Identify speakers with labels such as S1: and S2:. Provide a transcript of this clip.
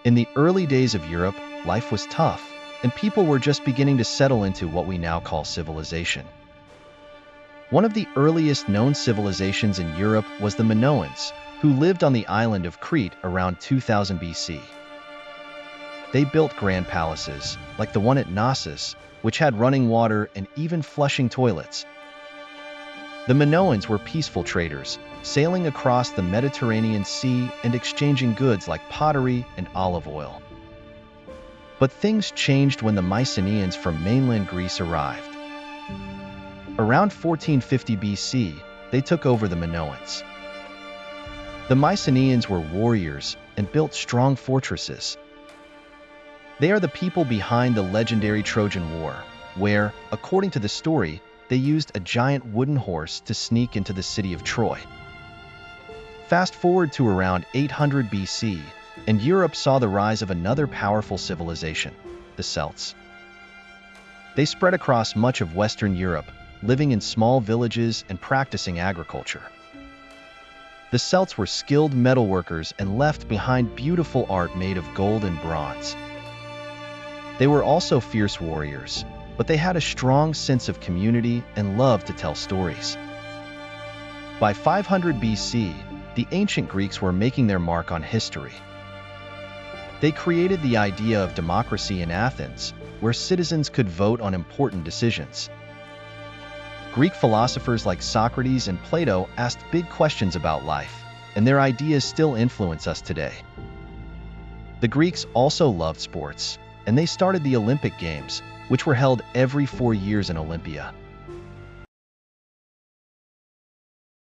S1: In the early days of Europe, life was tough, and people were just beginning to settle into what we now call civilization. One of the earliest known civilizations in Europe was the Minoans, who lived on the island of Crete around 2000 BC. They built grand palaces, like the one at Knossos, which had running water and even flushing toilets. The Minoans were peaceful traders, sailing across the Mediterranean Sea and exchanging goods like pottery and olive oil. But things changed when the Mycenaeans from mainland Greece arrived. Around 1450 BC, they took over the Minoans. The Mycenaeans were warriors and built strong fortresses. They are the people behind the legendary Trojan War, where, according to the story, they used a giant wooden horse to sneak into the city of Troy. Fast forward to around 800 BC, and Europe saw the rise of another powerful civilization, the Celts. They spread across much of Western Europe, living in small villages and practicing agriculture. The Celts were skilled metalworkers and left behind beautiful art made of gold and bronze. They were also fierce warriors, but they had a strong sense of community and loved to tell stories. By 500 BC, the ancient Greeks were making their mark on history. They created the idea of democracy in Athens, where citizens could vote on important decisions. Greek philosophers like Socrates and Plato asked big questions about life, and their ideas still influence us today. The Greeks also loved sports, and they started the Olympic Games, which were held every 4 years in Olympia.